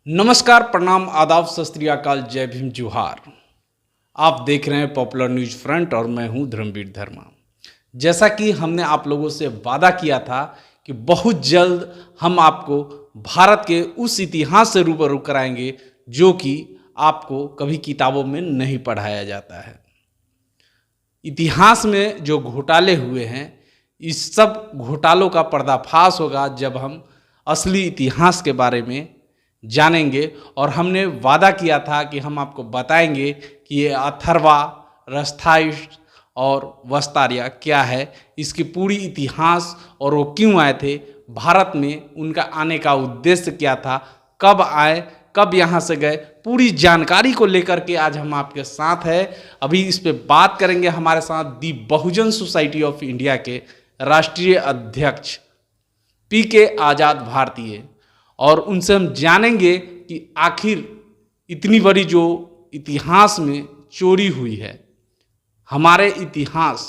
नमस्कार, प्रणाम, आदाब, सत श्री अकाल, जय भीम, जोहार। आप देख रहे हैं पॉपुलर न्यूज फ्रंट और मैं हूं धर्मवीर धर्मा। जैसा कि हमने आप लोगों से वादा किया था कि बहुत जल्द हम आपको भारत के उस इतिहास से रूबरू कराएंगे जो कि आपको कभी किताबों में नहीं पढ़ाया जाता है। इतिहास में जो घोटाले हुए हैं, इस सब घोटालों का पर्दाफाश होगा जब हम असली इतिहास के बारे में जानेंगे। और हमने वादा किया था कि हम आपको बताएंगे कि ये अथर्वा, रस्थाइस्ट और वस्तारिया क्या है, इसकी पूरी इतिहास और वो क्यों आए थे भारत में, उनका आने का उद्देश्य क्या था, कब आए, कब यहाँ से गए, पूरी जानकारी को लेकर के आज हम आपके साथ हैं। अभी इस पे बात करेंगे हमारे साथ दी बहुजन सोसाइटी ऑफ इंडिया के राष्ट्रीय अध्यक्ष पीके आज़ाद भारतीय, और उनसे हम जानेंगे कि आखिर इतनी बड़ी जो इतिहास में चोरी हुई है, हमारे इतिहास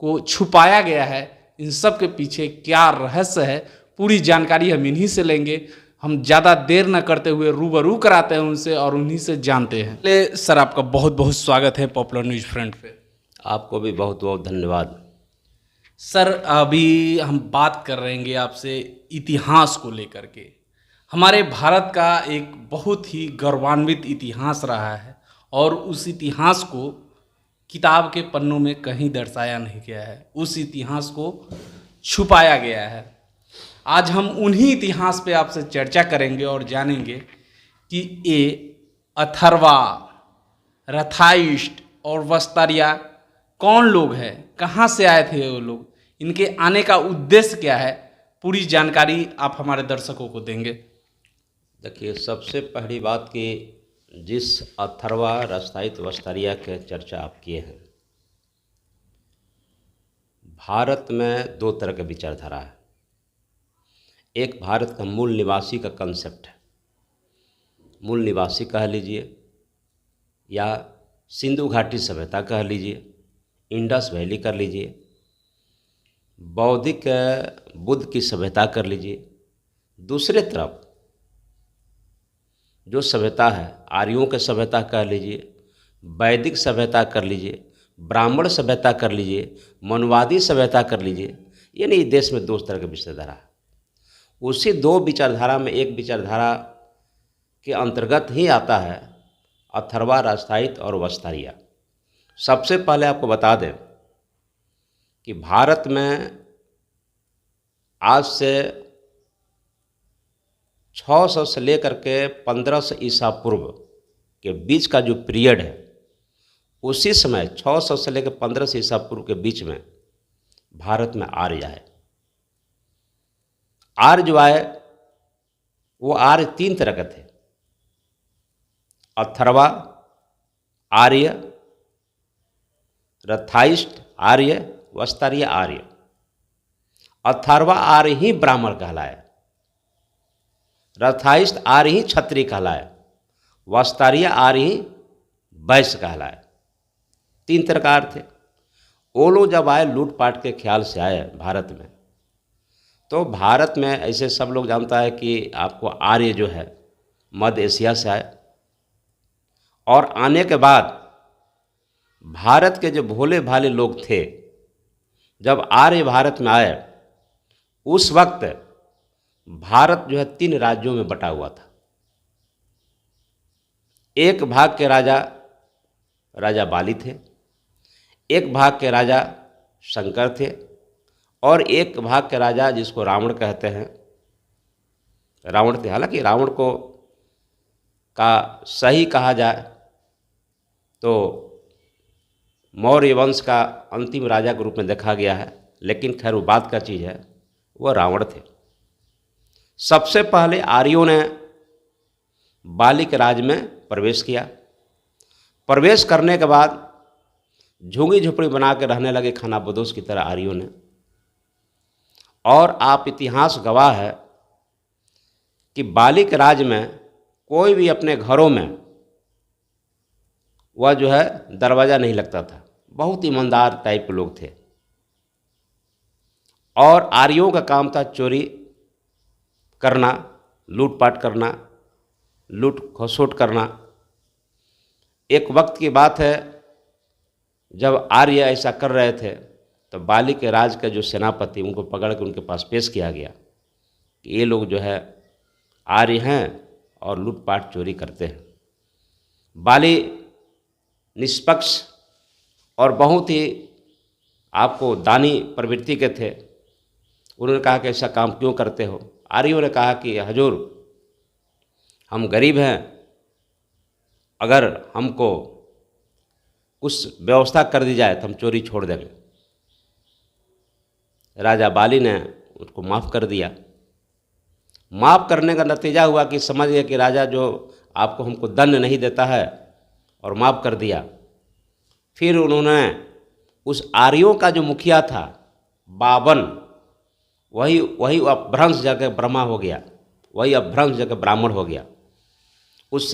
को छुपाया गया है, इन सब के पीछे क्या रहस्य है, पूरी जानकारी हम इन्हीं से लेंगे। हम ज़्यादा देर न करते हुए रूबरू कराते हैं उनसे और उन्हीं से जानते हैं। पहले सर, आपका बहुत बहुत स्वागत है पॉपुलर न्यूज फ्रंट पे। आपको भी बहुत बहुत धन्यवाद। सर, अभी हम बात कर रहे हैं आपसे इतिहास को लेकर के। हमारे भारत का एक बहुत ही गौरवान्वित इतिहास रहा है और उस इतिहास को किताब के पन्नों में कहीं दर्शाया नहीं गया है, उस इतिहास को छुपाया गया है। आज हम उन्हीं इतिहास पे आपसे चर्चा करेंगे और जानेंगे कि ये अथर्वा, रथाइस्ट और वस्तारिया कौन लोग हैं, कहाँ से आए थे वो लोग, इनके आने का उद्देश्य क्या है, पूरी जानकारी आप हमारे दर्शकों को देंगे। देखिए, सबसे पहली बात कि जिस अथर्वा, रस्थाइस्त, वस्तारिया के चर्चा आप किए हैं, भारत में दो तरह के विचारधारा है। एक भारत का मूल निवासी का कंसेप्ट है, मूल निवासी कह लीजिए या सिंधु घाटी सभ्यता कह लीजिए, इंडस वैली कर लीजिए, बौद्धिक बुद्ध की सभ्यता कर लीजिए। दूसरे तरफ जो सभ्यता है, आर्यों के सभ्यता कह लीजिए, वैदिक सभ्यता कर लीजिए, ब्राह्मण सभ्यता कर लीजिए, मनवादी सभ्यता कर लीजिए, यानी देश में दो तरह की विचारधारा है। उसी दो विचारधारा में एक विचारधारा के अंतर्गत ही आता है अथर्वा, रस्थाइस्त और वस्तारिया। सबसे पहले आपको बता दें कि भारत में आज से 600 से लेकर के 1500 ईसा पूर्व के बीच का जो पीरियड है, उसी समय 600 से लेकर 1500 ईसा पूर्व के बीच में भारत में आर्य आए। आर्य जो आए वो आर्य तीन तरह के थे: अथर्वा आर्य, रथाइस्ट आर्य, वस्तारिया आर्य। अथर्वा आर्य ही ब्राह्मण कहलाए, रथाइस्ट आर्य ही क्षत्रिय कहलाए, वस्तारिया आर्य ही वैश्य कहलाए। तीन तरह का आर्य थे। वो लोग जब आए, लूटपाट के ख्याल से आए भारत में, तो भारत में ऐसे सब लोग जानता है कि आपको आर्य जो है मध्य एशिया से आए, और आने के बाद भारत के जो भोले भाले लोग थे, जब आर्य भारत में आए, उस वक्त भारत जो है 3 राज्यों में बटा हुआ था। एक भाग के राजा राजा बाली थे, एक भाग के राजा शंकर थे, और एक भाग के राजा जिसको रावण कहते हैं, रावण थे। हालांकि रावण को का सही कहा जाए तो मौर्य वंश का अंतिम राजा के रूप में देखा गया है, लेकिन खैर वो बात का चीज़ है, वह रावण थे। सबसे पहले आर्यों ने बाली के राज में प्रवेश किया। प्रवेश करने के बाद झुग्गी झोपड़ी बना के रहने लगे खाना बदोश की तरह आर्यों ने। और आप इतिहास गवाह है कि बाली के राज में कोई भी अपने घरों में वह जो है दरवाज़ा नहीं लगता था। बहुत ईमानदार टाइप के लोग थे, और आर्यों का काम था चोरी करना, लूटपाट करना, लूट खसोट करना। एक वक्त की बात है जब आर्य ऐसा कर रहे थे तो बाली के राज के जो सेनापति उनको पकड़ के उनके पास पेश किया गया कि ये लोग जो है आर्य हैं और लूटपाट चोरी करते हैं। बाली निष्पक्ष और बहुत ही आपको दानी प्रवृत्ति के थे। उन्होंने कहा कि ऐसा काम क्यों करते हो। आर्यों ने कहा कि हजूर, हम गरीब हैं, अगर हमको कुछ व्यवस्था कर दी जाए तो हम चोरी छोड़ देंगे। राजा बाली ने उसको माफ़ कर दिया। माफ़ करने का नतीजा हुआ कि समझ गए कि राजा जो आपको हमको दंड नहीं देता है, और माफ़ कर दिया। फिर उन्होंने उस आर्यों का जो मुखिया था बावन, वही अपभ्रंश जगह ब्रह्मा हो गया, वही अपभ्रंश जगह ब्राह्मण हो गया। उस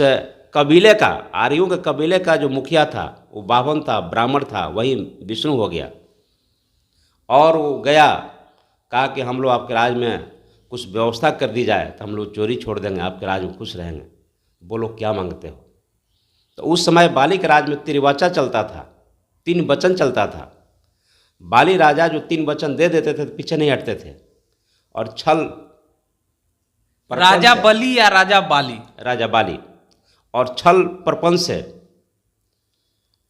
कबीले का, आर्यों के कबीले का जो मुखिया था वो बावन था, ब्राह्मण था, वही विष्णु हो गया। और वो गया, कहा कि हम लोग आपके राज में कुछ व्यवस्था कर दी जाए तो हम लोग चोरी छोड़ देंगे, आपके राज में खुश रहेंगे। बोलो क्या मांगते हो। तो उस समय बाली के राज में त्रिवाचा चलता था, 3 वचन चलता था। बाली राजा जो 3 वचन दे देते थे तो पीछे नहीं हटते थे, और छल राजा बलि या राजा बाली? राजा बाली। और छल प्रपंच से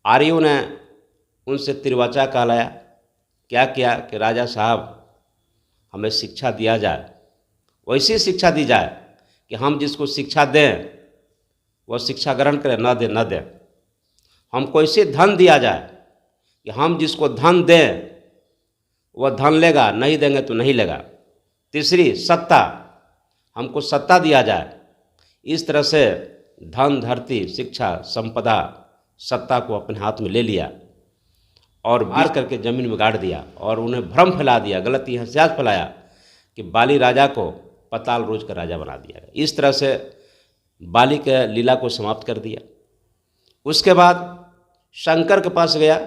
आर्यों ने उनसे त्रिवाचा कहलाया। क्या किया कि राजा साहब हमें शिक्षा दिया जाए, वैसी शिक्षा दी जाए कि हम जिसको शिक्षा दें वह शिक्षा ग्रहण करें, न दें। हमको ऐसे धन दिया जाए कि हम जिसको धन दें वह धन लेगा, नहीं देंगे तो नहीं लेगा। तीसरी सत्ता, हमको सत्ता दिया जाए। इस तरह से धन, धरती, शिक्षा, संपदा, सत्ता को अपने हाथ में ले लिया और मार करके ज़मीन में गाड़ दिया, और उन्हें भ्रम फैला दिया, गलत इतिहास फैलाया कि बाली राजा को पताल रोज का राजा बना दिया। इस तरह से बाली के लीला को समाप्त कर दिया। उसके बाद शंकर के पास गया,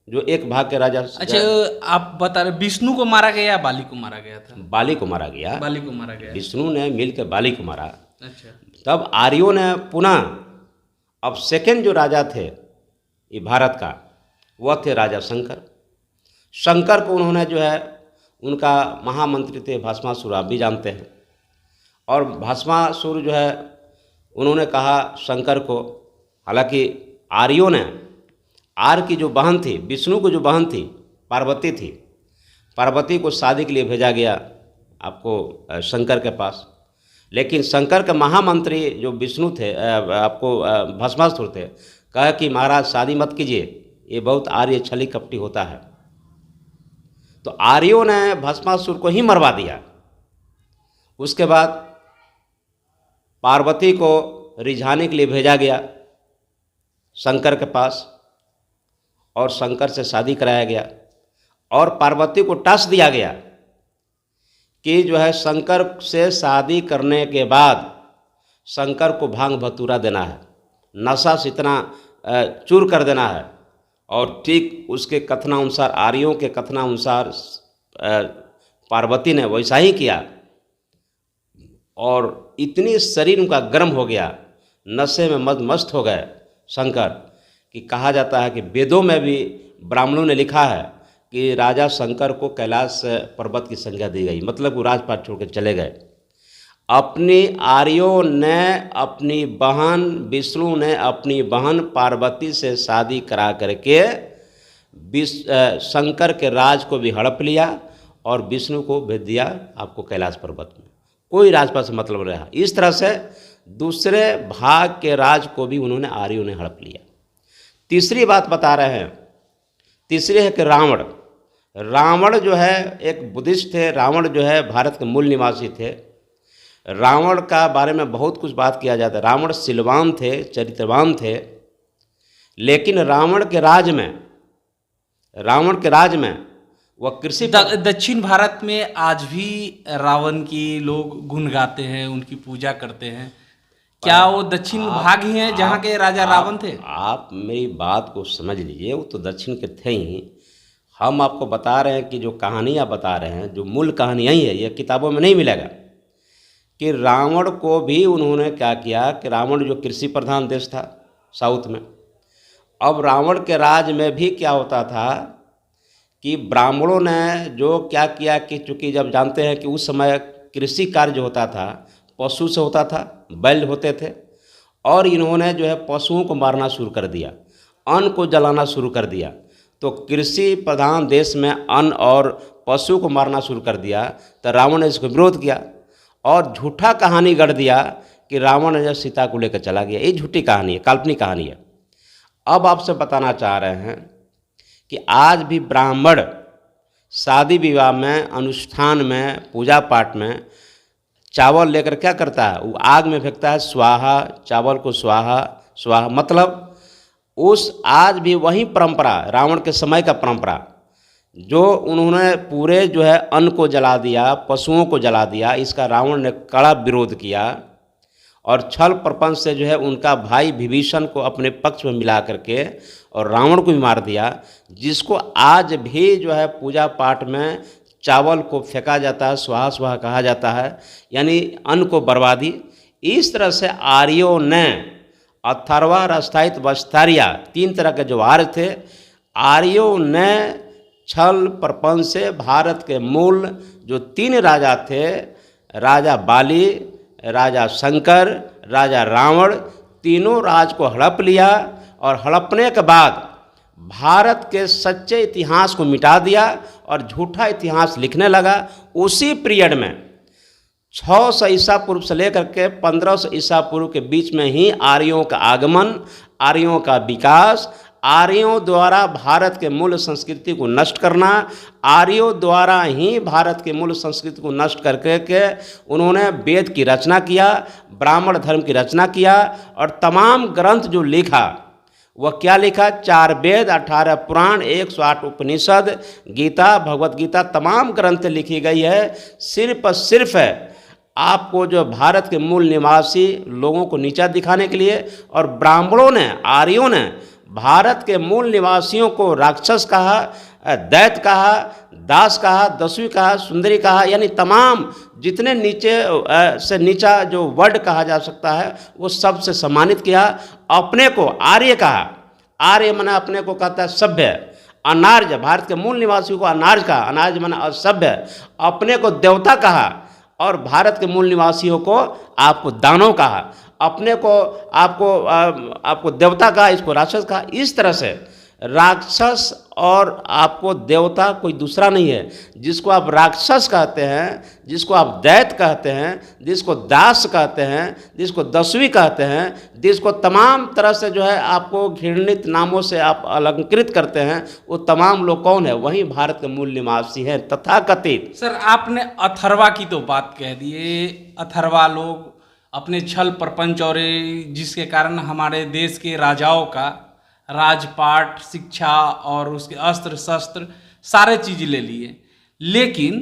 जो एक भाग के राजा। अच्छा, आप बता रहे विष्णु को मारा गया या बाली को मारा गया था? बाली को मारा गया। बाली को मारा गया। विष्णु ने मिलकर बाली को मारा। अच्छा। तब आर्यों ने पुनः, अब सेकंड जो राजा थे ये भारत का, वह थे राजा शंकर। शंकर को उन्होंने जो है, उनका महामंत्री थे भस्मासुर, आप भी जानते हैं। और भस्मासुर जो है, उन्होंने कहा शंकर को, हालांकि आर्यों ने, आर की जो बहन थी, विष्णु को जो बहन थी पार्वती थी, पार्वती को शादी के लिए भेजा गया आपको शंकर के पास। लेकिन शंकर के महामंत्री जो विष्णु थे, आपको भस्मासुर थे, कहा कि महाराज शादी मत कीजिए, ये बहुत आर्य छली कपटी होता है। तो आर्यों ने भस्मासुर को ही मरवा दिया। उसके बाद पार्वती को रिझाने के लिए भेजा गया शंकर के पास, और शंकर से शादी कराया गया, और पार्वती को टास्क दिया गया कि जो है शंकर से शादी करने के बाद शंकर को भांग भतूरा देना है, नशा से इतना चूर कर देना है। और ठीक उसके कथनानुसार, आर्यों के कथनानुसार पार्वती ने वैसा ही किया, और इतनी शरीर उनका गर्म हो गया, नशे में मस्त हो गए शंकर, कि कहा जाता है कि वेदों में भी ब्राह्मणों ने लिखा है कि राजा शंकर को कैलाश पर्वत की संज्ञा दी गई, मतलब वो राजपाट छोड़ के चले गए। अपनी आर्यों ने अपनी बहन, विष्णु ने अपनी बहन पार्वती से शादी करा करके शंकर के राज को भी हड़प लिया, और विष्णु को भेज दिया आपको कैलाश पर्वत में। कोई राजपाट से मतलब नहीं रहा। इस तरह से दूसरे भाग के राज को भी उन्होंने, आर्यों ने हड़प लिया। तीसरी बात बता रहे हैं, तीसरी है कि रावण। रावण जो है एक बुद्धिस्ट थे। रावण जो है भारत के मूल निवासी थे। रावण का बारे में बहुत कुछ बात किया जाता है। रावण सिलवान थे, चरित्रवान थे, लेकिन रावण के राज में वह कृषि दक्षिण भारत में आज भी रावण की लोग गुण गाते हैं, उनकी पूजा करते हैं। क्या वो दक्षिण भाग ही हैं जहाँ के राजा रावण थे? आप मेरी बात को समझ लीजिए, वो तो दक्षिण के थे ही। हम आपको बता रहे हैं कि जो कहानियाँ बता रहे हैं, जो मूल कहानी यही है, ये किताबों में नहीं मिलेगा। कि रावण को भी उन्होंने क्या किया कि रावण जो कृषि प्रधान देश था साउथ में, अब रावण के राज में भी क्या होता था कि ब्राह्मणों ने जो क्या किया कि चूँकि जब जानते हैं कि उस समय कृषि कार्य जो होता था पशु से होता था, बैल होते थे, और इन्होंने जो है पशुओं को मारना शुरू कर दिया, अन्न को जलाना शुरू कर दिया। तो कृषि प्रधान देश में अन्न और पशु को मारना शुरू कर दिया, तो रावण ने इसको विरोध किया और झूठा कहानी गढ़ दिया कि रावण ने सीता को लेकर चला गया। ये झूठी कहानी है, काल्पनिक कहानी है। अब आपसे बताना चाह रहे हैं कि आज भी ब्राह्मण शादी विवाह में, अनुष्ठान में, पूजा पाठ में चावल लेकर क्या करता है, वो आग में फेंकता है, स्वाहा, चावल को स्वाहा स्वाहा, मतलब उस आज भी वही परंपरा, रावण के समय का परंपरा, जो उन्होंने पूरे जो है अन्न को जला दिया, पशुओं को जला दिया, इसका रावण ने कड़ा विरोध किया और छल प्रपंच से जो है उनका भाई विभीषण को अपने पक्ष में मिला करके और रावण को भी मार दिया, जिसको आज भी जो है पूजा पाठ में चावल को फेंका जाता है, स्वाहा स्वाहा कहा जाता है, यानी अन्न को बर्बादी। इस तरह से आर्यों ने अथर्वा, राष्ट्रायत, वस्तारिया, 3 तरह के जो आर्य थे, आर्यों ने छल प्रपंच से भारत के मूल जो 3 राजा थे, राजा बाली, राजा शंकर, राजा रावण, तीनों राज को हड़प लिया और हड़पने के बाद भारत के सच्चे इतिहास को मिटा दिया और झूठा इतिहास लिखने लगा। उसी पीरियड में 600 ईसा पूर्व से लेकर के 1500 ईसा पूर्व के बीच में ही आर्यों का आगमन, आर्यों का विकास, आर्यों द्वारा भारत के मूल संस्कृति को नष्ट करना, आर्यों द्वारा ही भारत के मूल संस्कृति को नष्ट करके उन्होंने वेद की रचना किया, ब्राह्मण धर्म की रचना किया और तमाम ग्रंथ जो लिखा वह क्या लिखा, 4 वेद, 18 पुराण, 108 उपनिषद, गीता, भगवत गीता, तमाम ग्रंथ लिखी गई है सिर्फ आपको जो भारत के मूल निवासी लोगों को नीचा दिखाने के लिए। और ब्राह्मणों ने, आर्यों ने भारत के मूल निवासियों को राक्षस कहा, दैत्य कहा, दास कहा, दस्यु कहा, सुंदरी कहा, यानी तमाम जितने नीचे से नीचा जो वर्ड कहा जा सकता है वो सबसे सम्मानित किया। अपने को आर्य कहा, आर्य माने अपने को कहता है सभ्य, अनार्य, भारत के मूल निवासियों को अनार्य कहा, अनार्य माने असभ्य, अपने को देवता कहा और भारत के मूल निवासियों को आपको दानव कहा, अपने को आपको देवता कहा, इसको राक्षस कहा। इस तरह से राक्षस और आपको देवता कोई दूसरा नहीं है। जिसको आप राक्षस कहते हैं, जिसको आप दैत्य कहते हैं, जिसको दास कहते हैं, जिसको दस्यु कहते हैं, जिसको तमाम तरह से जो है आपको घृणित नामों से आप अलंकृत करते हैं, वो तमाम लोग कौन है, वही भारत के मूल निवासी हैं तथाकथित। सर, आपने अथर्वा की तो बात कह दी। अथर्वा लोग अपने छल प्रपंच और जिसके कारण हमारे देश के राजाओं का राजपाट, शिक्षा और उसके अस्त्र शस्त्र सारे चीज़ ले लिए। लेकिन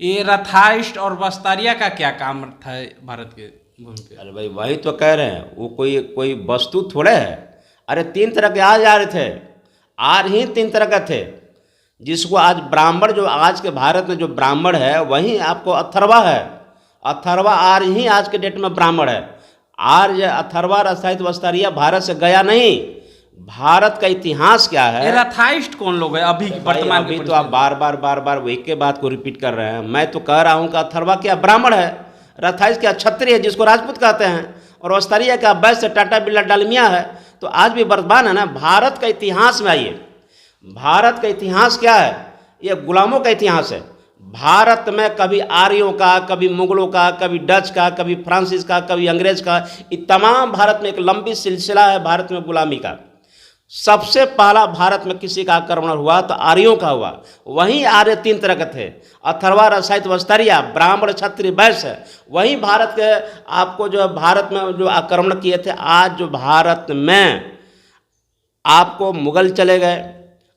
ये रथाइष्ट और वस्तारिया का क्या काम था भारत के भूमि पे? अरे भाई वही तो कह रहे हैं, वो कोई वस्तु थोड़े है। अरे 3 तरह के आज आ रहे थे, आज ही 3 तरह के थे। जिसको आज ब्राह्मण, जो आज के भारत में जो ब्राह्मण है वही आपको अथर्वा है। अथर्वा आज ही आज के डेट में ब्राह्मण है। आर्य, अथर्वा, राष्ट्रायत, वस्तारिया भारत से गया नहीं। भारत का इतिहास क्या है? रथाइष्ट कौन लोग हैं अभी वर्तमान? अभी तो आप बार बार एक के बात को रिपीट कर रहे हैं। मैं तो कह रहा हूं कि अथर्वा क्या ब्राह्मण है, रथाइष्ट क्या क्षत्रिय है जिसको राजपूत कहते हैं, और वस्तारिया क्या वैश्य, टाटा बिरला डालमिया है। तो आज भी वर्तमान है ना। भारत का इतिहास में आइए, भारत का इतिहास क्या है? ये गुलामों का इतिहास है। भारत में कभी आर्यों का, कभी मुगलों का, कभी डच का, कभी फ्रांसीस का, कभी अंग्रेज का, ये तमाम भारत में एक लंबी सिलसिला है भारत में गुलामी का। सबसे पहला भारत में किसी का आक्रमण हुआ तो आर्यों का हुआ। वहीं आर्य 3 तरह के थे, अथर्वा, राष्ट्रायत, वस्तारिया, ब्राह्मण, क्षत्रिय, वैश्य। वहीं भारत के आपको जो भारत में जो आक्रमण किए थे, आज जो भारत में आपको मुगल चले गए,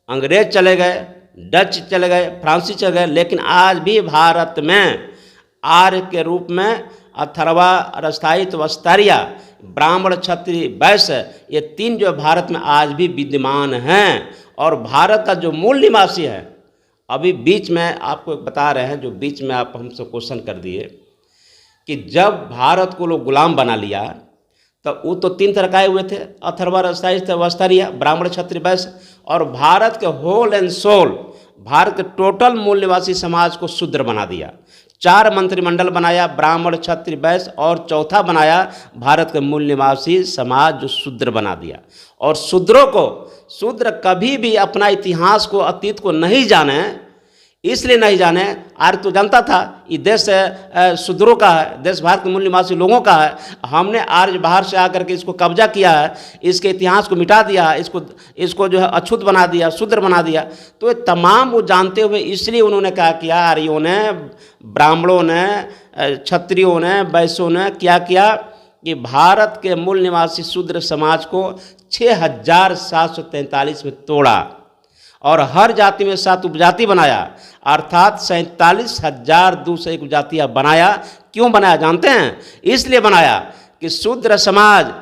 अंग्रेज चले गए, डच चले गए, फ्रांसीसी चले गए, लेकिन आज भी भारत में आर्य के रूप में अथर्वा, राष्ट्रायत, वस्तारिया, ब्राह्मण, क्षत्रिय, वैश्य, ये 3 जो भारत में आज भी विद्यमान हैं। और भारत का जो मूल निवासी है, अभी बीच में आपको बता रहे हैं, जो बीच में आप हमसे क्वेश्चन कर दिए कि जब भारत को लोग गुलाम बना लिया तो वो तो 3 तरह के आए हुए थे, अथर्व, वस्तारिया, ब्राह्मण, क्षत्रिय, वैश्य, और भारत के होल एंड सोल, भारत के टोटल मूल निवासी समाज को शूद्र बना दिया। 4 मंत्रिमंडल बनाया, ब्राह्मण, क्षत्रिय, वैश्य, और चौथा बनाया भारत के मूल निवासी समाज जो शूद्र बना दिया। और शूद्रों को, शूद्र कभी भी अपना इतिहास को, अतीत को नहीं जाने, इसलिए नहीं जाने, आर्य तो जानता था ये देश शूद्रों का है, देश भारत के मूल निवासी लोगों का है, हमने आर्य बाहर से आकर के इसको कब्जा किया है, इसके इतिहास को मिटा दिया है, इसको जो है अछूत बना दिया, शूद्र बना दिया। तो ये तमाम वो जानते हुए इसलिए उन्होंने क्या किया, आर्यों ने, ब्राह्मणों ने, क्षत्रियों ने, वैश्यों ने क्या किया कि भारत के मूल निवासी शूद्र समाज को 6743 में तोड़ा और हर जाति में 7 उपजाति बनाया, अर्थात 47,201 उपजातियाँ बनाया। क्यों बनाया जानते हैं? इसलिए बनाया कि शूद्र समाज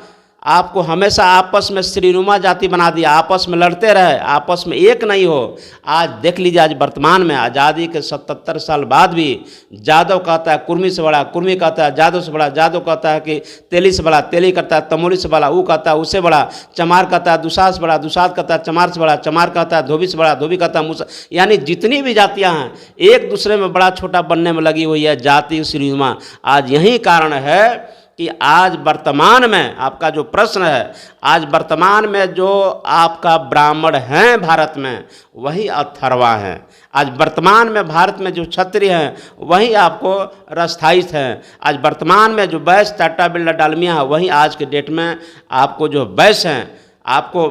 आपको हमेशा आपस में श्रीनुमा जाति बना दिया, आपस में लड़ते रहे, आपस में एक नहीं हो। आज देख लीजिए, आज वर्तमान में आज़ादी के 77 साल बाद भी जादव कहता है कुर्मी से बड़ा, कुर्मी कहता है जादव से बड़ा, जादव कहता है कि तेली से बड़ा, तेली कहता है तमोली से बड़ा, वो कहता है उससे बड़ा, चमार कहता है दुसाध से बड़ा, दुसाध कहता है चमार से बड़ा, चमार कहता है धोबी से बड़ा, धोबी कहता है मूसा। यानी जितनी भी जातियाँ हैं एक दूसरे में बड़ा छोटा बनने में लगी हुई है, जाति श्रीनुमा। आज यही कारण है कि आज वर्तमान में आपका जो प्रश्न है, आज वर्तमान में जो आपका ब्राह्मण हैं भारत में वही अथर्वा हैं। आज वर्तमान में भारत में जो क्षत्रिय हैं वही आपको रास्थायित हैं। आज वर्तमान में जो वैश्य, टाटा, बिरला, डालमिया है वही आज के डेट में आपको जो वैश्य हैं, आपको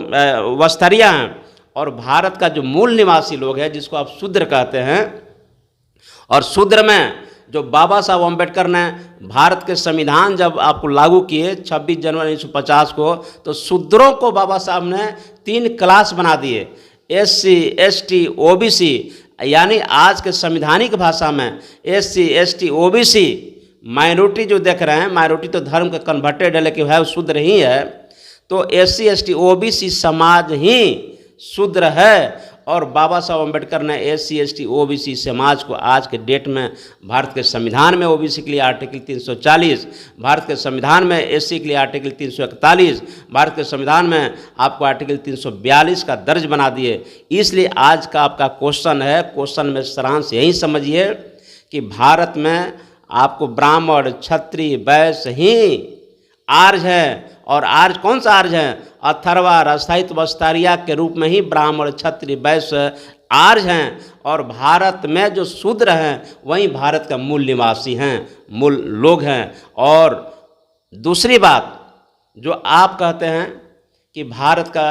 वस्तारिया हैं। और भारत का जो मूल निवासी लोग हैं जिसको आप शूद्र कहते हैं, और शूद्र में जो बाबा साहब अम्बेडकर ने भारत के संविधान जब आपको लागू किए 26 जनवरी 1950 को, तो शूद्रों को बाबा साहब ने 3 क्लास बना दिए, SC, ST, OBC। यानी आज के संविधानिक भाषा में SC, ST, OBC माइनॉरिटी जो देख रहे हैं, माइनॉरिटी तो धर्म के कन्वर्टेड है लेकिन है शूद्र ही है, तो SC, ST, OBC समाज ही शूद्र है। और बाबा साहब अम्बेडकर ने SC, ST, OBC समाज को आज के डेट में भारत के संविधान में OBC के लिए आर्टिकल 340, भारत के संविधान में SC के लिए आर्टिकल 341, भारत के संविधान में आपको आर्टिकल 342 का दर्ज बना दिए। इसलिए आज का आपका क्वेश्चन है, क्वेश्चन में सारांश यही समझिए कि भारत में आपको ब्राह्मण, क्षत्रिय, वैश्य ही आर्य है। और आर्य कौन सा आर्य है? अथर्वा, रास्थायित, वस्तारिया के रूप में ही ब्राह्मण, क्षत्रिय, वैश्य आर्य हैं। और भारत में जो शूद्र हैं वही भारत का मूल निवासी हैं, मूल लोग हैं। और दूसरी बात जो आप कहते हैं कि भारत का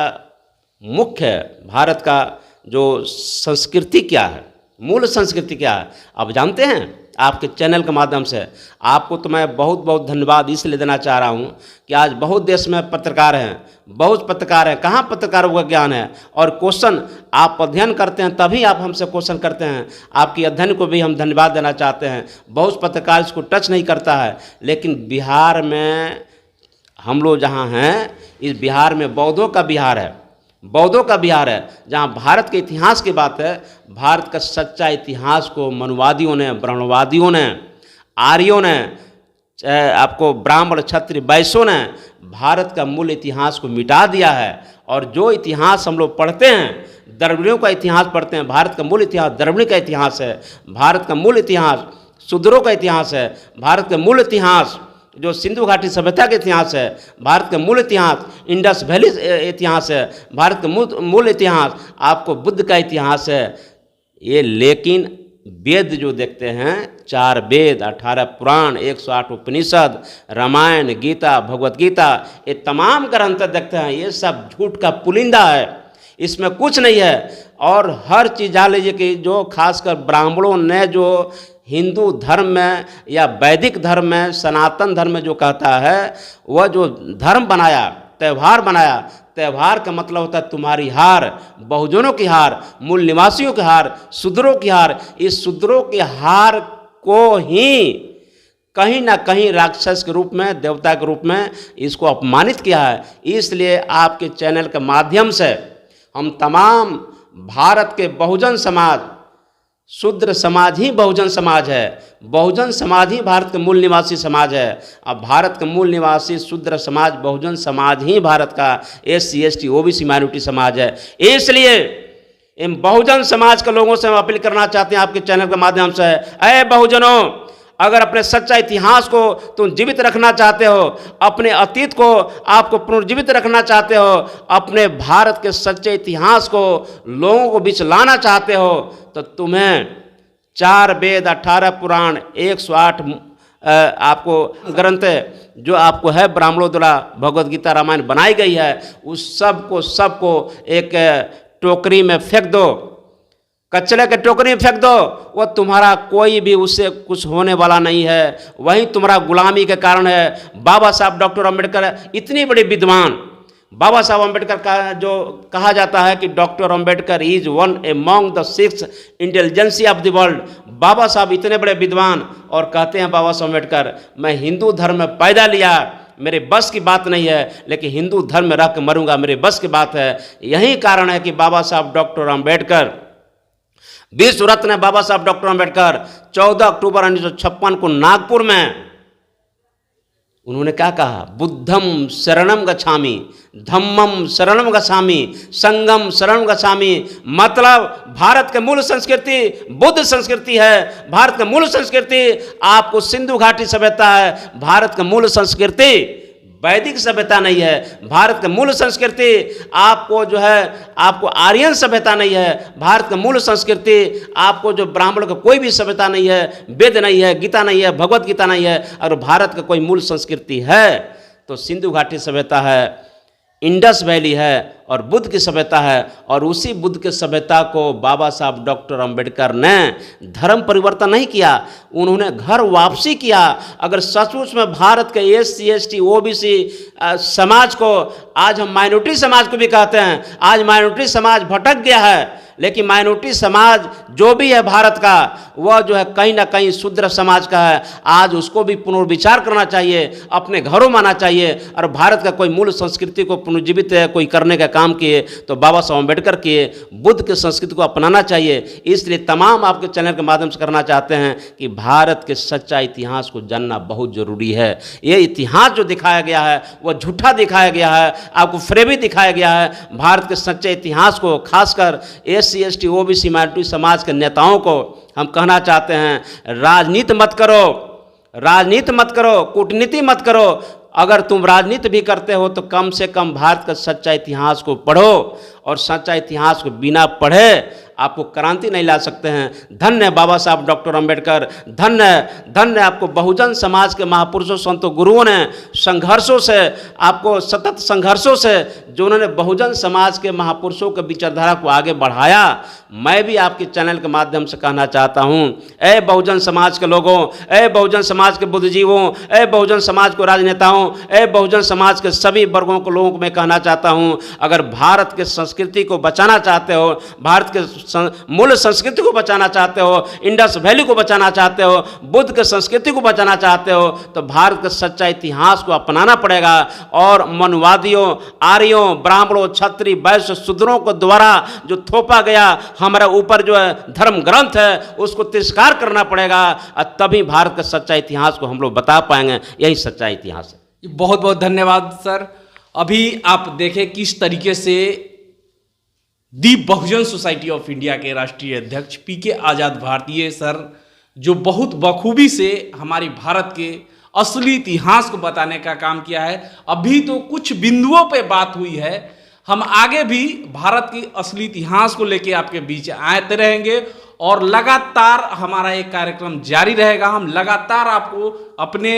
मुख्य, भारत का जो संस्कृति क्या है, मूल संस्कृति क्या है, आप जानते हैं? आपके चैनल के माध्यम से आपको तो मैं बहुत बहुत धन्यवाद इसलिए देना चाह रहा हूँ कि आज बहुत देश में पत्रकार हैं, बहुत पत्रकार हैं, कहाँ पत्रकारों का ज्ञान है? और क्वेश्चन आप अध्ययन करते हैं तभी आप हमसे क्वेश्चन करते हैं। आपकी अध्ययन को भी हम धन्यवाद देना चाहते हैं। बहुत पत्रकार इसको टच नहीं करता है, लेकिन बिहार में हम लोग जहाँ हैं, इस बिहार में बौद्धों का बिहार है, बौद्धों का बिहार है, जहाँ भारत के इतिहास की बात है। भारत का सच्चा इतिहास को मनुवादियों ने, ब्रह्मवादियों ने, आर्यों ने, आपको ब्राह्मण, क्षत्रिय, वैश्यों ने भारत का मूल इतिहास को मिटा दिया है। और जो इतिहास हम लोग पढ़ते हैं, द्रविड़ों का इतिहास पढ़ते हैं, भारत का मूल इतिहास द्रविड़ का इतिहास है। भारत का मूल इतिहास शूद्रों का इतिहास है। भारत का मूल इतिहास जो सिंधु घाटी सभ्यता का इतिहास है, भारत का मूल इतिहास इंडस वैली इतिहास है, भारत का मूल इतिहास आपको बुद्ध का इतिहास है। ये लेकिन वेद जो देखते हैं, 4 वेद, 18 पुराण, 108 उपनिषद, रामायण, गीता, भगवत गीता, ये तमाम ग्रंथ देखते हैं, ये सब झूठ का पुलिंदा है, इसमें कुछ नहीं है। और हर चीज़ जान लीजिए कि जो खासकर ब्राह्मणों ने जो हिंदू धर्म में या वैदिक धर्म में, सनातन धर्म में जो कहता है, वह जो धर्म बनाया, त्यौहार बनाया, त्यौहार का मतलब होता है तुम्हारी हार, बहुजनों की हार, मूल निवासियों की हार, शूद्रों की हार। इस शूद्रों की हार को ही कहीं ना कहीं राक्षस के रूप में, देवता के रूप में इसको अपमानित किया है। इसलिए आपके चैनल के माध्यम से हम तमाम भारत के बहुजन समाज, शूद्र समाज ही बहुजन समाज है, बहुजन समाज ही भारत का मूल निवासी समाज है। अब भारत का मूल निवासी शूद्र समाज, बहुजन समाज ही भारत का SC ST OBC माइनॉरिटी समाज है। इसलिए इन बहुजन समाज के लोगों से हम अपील करना चाहते हैं आपके चैनल के माध्यम से, अरे बहुजनों, अगर अपने सच्चा इतिहास को तुम जीवित रखना चाहते हो, अपने अतीत को आपको पुनर्जीवित रखना चाहते हो, अपने भारत के सच्चे इतिहास को लोगों को बीच लाना चाहते हो, तो तुम्हें 4 वेद, 18 पुराण, 108 आपको ग्रंथ जो आपको है ब्राह्मणों द्वारा भगवद गीता रामायण बनाई गई है, उस सबको एक टोकरी में फेंक दो, कचरे के टोकरी में फेंक दो। वो तुम्हारा कोई भी उससे कुछ होने वाला नहीं है, वही तुम्हारा गुलामी के कारण है। बाबा साहब डॉक्टर अम्बेडकर इतनी बड़ी विद्वान, बाबा साहब अम्बेडकर का जो कहा जाता है कि doctor Ambedkar is one among the 6 intelligence of the world. Baba Saheb इतने बड़े विद्वान और कहते हैं बाबा साहब अम्बेडकर, मैं हिंदू धर्म में पैदा लिया, मेरे बस की बात नहीं है, लेकिन हिंदू धर्म में रह कर मरूंगा, मेरे बस की बात है। यही कारण है कि बाबा साहब डॉक्टर अम्बेडकर, विश्व रत्न बाबा साहब डॉक्टर अम्बेडकर 14 अक्टूबर 1956 को नागपुर में उन्होंने क्या कहा, बुद्धम शरणम गच्छामि, धम्मम शरणम गच्छामि, संगम शरणम गच्छामि। मतलब भारत के मूल संस्कृति बुद्ध संस्कृति है। भारत का मूल संस्कृति आपको सिंधु घाटी सभ्यता है। भारत का मूल संस्कृति वैदिक सभ्यता नहीं है। भारत का मूल संस्कृति आपको जो है आपको आर्यन सभ्यता नहीं है। भारत का मूल संस्कृति आपको जो ब्राह्मण का कोई भी सभ्यता नहीं है, वेद नहीं है, गीता नहीं है, भगवत गीता नहीं है। और भारत का कोई मूल संस्कृति है तो सिंधु घाटी सभ्यता है, इंडस वैली है और बुद्ध की सभ्यता है। और उसी बुद्ध की सभ्यता को बाबा साहब डॉक्टर अम्बेडकर ने धर्म परिवर्तन नहीं किया, उन्होंने घर वापसी किया। अगर सचमुच में भारत के SC ST OBC समाज को, आज हम माइनॉरिटी समाज को भी कहते हैं, आज माइनॉरिटी समाज भटक गया है, लेकिन माइनॉरिटी समाज जो भी है भारत का, वह जो है कहीं ना कहीं शूद्र समाज का है। आज उसको भी पुनर्विचार करना चाहिए, अपने घरों में आना चाहिए। और भारत का कोई मूल संस्कृति को पुनर्जीवित कोई करने का काम किए तो बाबा साहब अम्बेडकर किए, बुद्ध की संस्कृति को अपनाना चाहिए। इसलिए तमाम आपके चैनल के माध्यम से करना चाहते हैं कि भारत के सच्चा इतिहास को जानना बहुत जरूरी है। ये इतिहास जो दिखाया गया है वह झूठा दिखाया गया है, आपको फ्रेबी दिखाया गया है। भारत के सच्चे इतिहास को, खासकर SC ST OBC माइनॉरिटी समाज के नेताओं को हम कहना चाहते हैं, राजनीति मत करो, राजनीति मत करो, कूटनीति मत करो। अगर तुम राजनीति भी करते हो तो कम से कम भारत का सच्चा इतिहास को पढ़ो, और सच्चा इतिहास को बिना पढ़े आपको क्रांति नहीं ला सकते हैं। धन्य बाबा साहब डॉक्टर अम्बेडकर, धन्य धन्य आपको बहुजन समाज के महापुरुषों संतों गुरुओं ने संघर्षों से, आपको सतत संघर्षों से जो उन्होंने बहुजन समाज के महापुरुषों के विचारधारा को आगे बढ़ाया। मैं भी आपके चैनल के माध्यम से कहना चाहता हूँ, ए बहुजन समाज के लोगों, ए बहुजन समाज के बुद्धिजीवों, ए बहुजन समाज को राजनेताओं, ए बहुजन समाज के सभी वर्गों को लोगों को मैं कहना चाहता हूँ, अगर भारत के संस्कृति को बचाना चाहते हो, भारत के मूल संस्कृति को बचाना चाहते हो, इंडस वैली को बचाना चाहते हो, बुद्ध के संस्कृति को बचाना चाहते हो, तो भारत के सच्चा इतिहास को अपनाना पड़ेगा। और मनवादियों, आर्यों, ब्राह्मणों, क्षत्रिय, वैश्य, शूद्रों को द्वारा जो थोपा गया हमारे ऊपर जो है धर्म ग्रंथ है, उसको तिरस्कार करना पड़ेगा, और तभी भारत का सच्चा इतिहास को हम लोग बता पाएंगे। यही सच्चा इतिहास है। बहुत बहुत धन्यवाद सर। अभी आप देखें किस तरीके से दी बहुजन सोसाइटी ऑफ इंडिया के राष्ट्रीय अध्यक्ष PK आज़ाद भारतीय सर जो बहुत बखूबी से हमारी भारत के असली इतिहास को बताने का काम किया है। अभी तो कुछ बिंदुओं पे बात हुई है, हम आगे भी भारत की असली इतिहास को लेके आपके बीच आते रहेंगे और लगातार हमारा एक कार्यक्रम जारी रहेगा। हम लगातार आपको अपने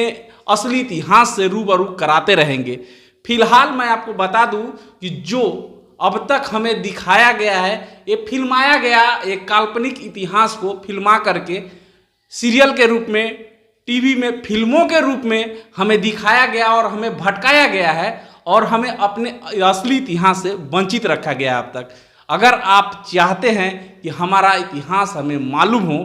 असली इतिहास से रूबरू कराते रहेंगे। फिलहाल मैं आपको बता दूं कि जो अब तक हमें दिखाया गया है, ये फिल्माया गया, एक काल्पनिक इतिहास को फिल्मा करके सीरियल के रूप में, टीवी में फिल्मों के रूप में हमें दिखाया गया और हमें भटकाया गया है और हमें अपने असली इतिहास से वंचित रखा गया अब तक। अगर आप चाहते हैं कि हमारा इतिहास हमें मालूम हो,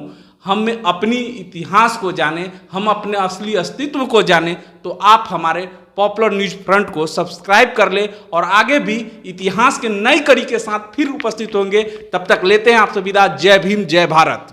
हम अपनी इतिहास को जाने, हम अपने असली अस्तित्व को जाने, तो आप हमारे पॉपुलर न्यूज फ्रंट को सब्सक्राइब कर ले और आगे भी इतिहास के नई कड़ी के साथ फिर उपस्थित होंगे। तब तक लेते हैं आपसे विदा। जय भीम, जय भारत।